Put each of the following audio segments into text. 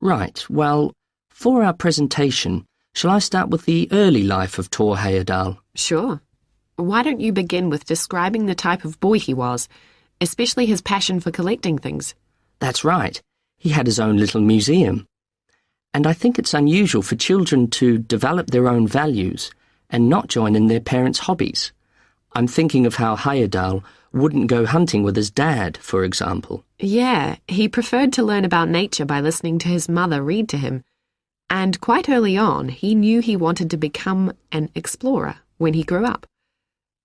Right, well, for our presentation, shall I start with the early life of Thor Heyerdahl? Sure. Why don't you begin with describing the type of boy he was, especially his passion for collecting things? That's right. He had his own little museum. And I think it's unusual for children to develop their own values and not join in their parents' hobbies. I'm thinking of how Heyerdahl wouldn't go hunting with his dad, for example. Yeah, he preferred to learn about nature by listening to his mother read to him. And quite early on, he knew he wanted to become an explorer when he grew up.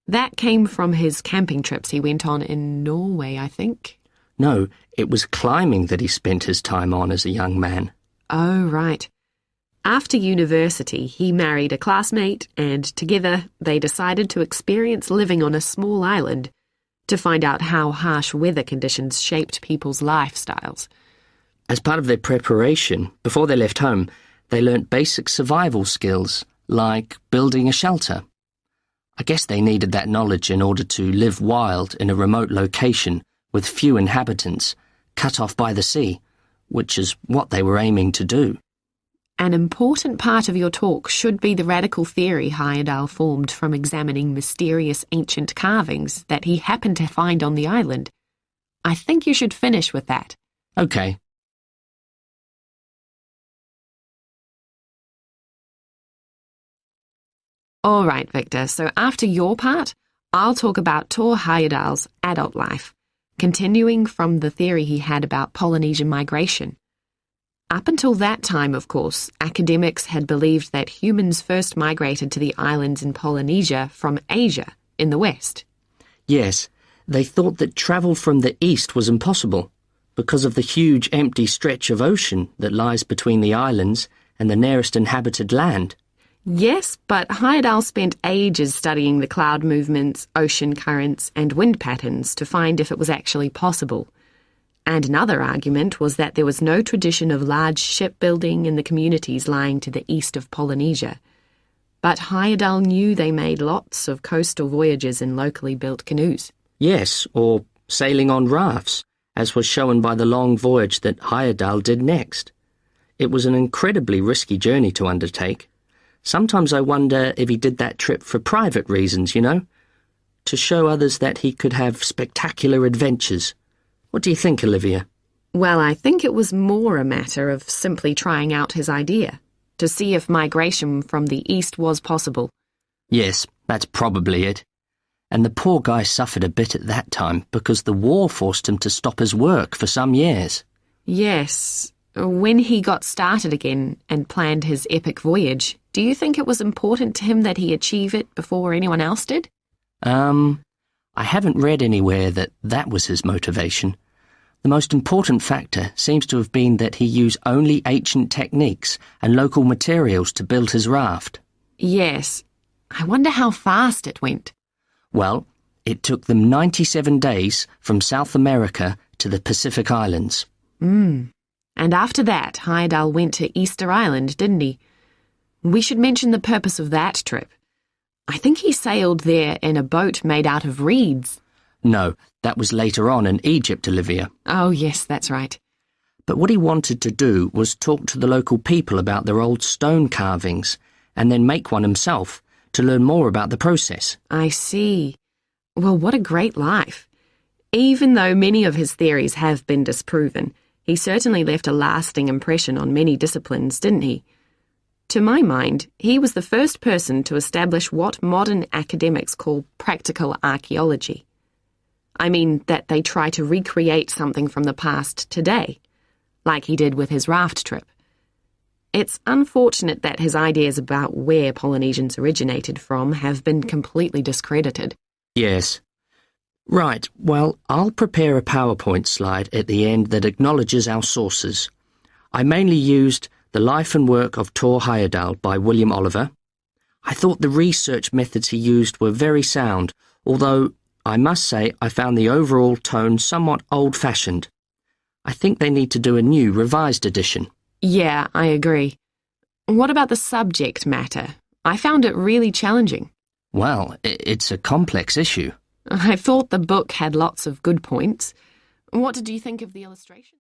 That came from his camping trips he went on in Norway, I think. No, it was climbing that he spent his time on as a young man. Oh, right. After university, he married a classmate, and together they decided to experience living on a small island to find out how harsh weather conditions shaped people's lifestyles. As part of their preparation, before they left home, they learnt basic survival skills, like building a shelter. I guess they needed that knowledge in order to live wild in a remote location with few inhabitants, cut off by the sea, which is what they were aiming to do. An important part of your talk should be the radical theory Heyerdahl formed from examining mysterious ancient carvings that he happened to find on the island. I think you should finish with that. Okay. All right, Victor, so after your part, I'll talk about Thor Heyerdahl's adult life, continuing from the theory he had about Polynesian migration. Up until that time, of course, academics had believed that humans first migrated to the islands in Polynesia from Asia in the west. Yes, they thought that travel from the east was impossible because of the huge empty stretch of ocean that lies between the islands and the nearest inhabited land. Yes, but Heyerdahl spent ages studying the cloud movements, ocean currents, and wind patterns to find if it was actually possible. And another argument was that there was no tradition of large shipbuilding in the communities lying to the east of Polynesia. But Heyerdahl knew they made lots of coastal voyages in locally built canoes. Yes, or sailing on rafts, as was shown by the long voyage that Heyerdahl did next. It was an incredibly risky journey to undertake. Sometimes I wonder if he did that trip for private reasons, to show others that he could have spectacular adventures. What do you think, Olivia? Well, I think it was more a matter of simply trying out his idea, to see if migration from the east was possible. Yes, that's probably it. And the poor guy suffered a bit at that time because the war forced him to stop his work for some years. Yes. When he got started again and planned his epic voyage, do you think it was important to him that he achieve it before anyone else did? I haven't read anywhere that that was his motivation. The most important factor seems to have been that he used only ancient techniques and local materials to build his raft. Yes. I wonder how fast it went. Well, it took them 97 days from South America to the Pacific Islands. And after that, Heyerdahl went to Easter Island, didn't he? We should mention the purpose of that trip. I think he sailed there in a boat made out of reeds. No, that was later on in Egypt, Olivia. Oh, yes, that's right. But what he wanted to do was talk to the local people about their old stone carvings and then make one himself to learn more about the process. I see. Well, what a great life. Even though many of his theories have been disproven, he certainly left a lasting impression on many disciplines, didn't he? To my mind, he was the first person to establish what modern academics call practical archaeology. I mean that they try to recreate something from the past today, like he did with his raft trip. It's unfortunate that his ideas about where Polynesians originated from have been completely discredited. Yes. Right, well, I'll prepare a PowerPoint slide at the end that acknowledges our sources. I mainly used The Life and Work of Thor Heyerdahl by William Oliver. I thought the research methods he used were very sound, although I must say I found the overall tone somewhat old-fashioned. I think they need to do a new, revised edition. Yeah, I agree. What about the subject matter? I found it really challenging. Well, it's a complex issue. I thought the book had lots of good points. What did you think of the illustration?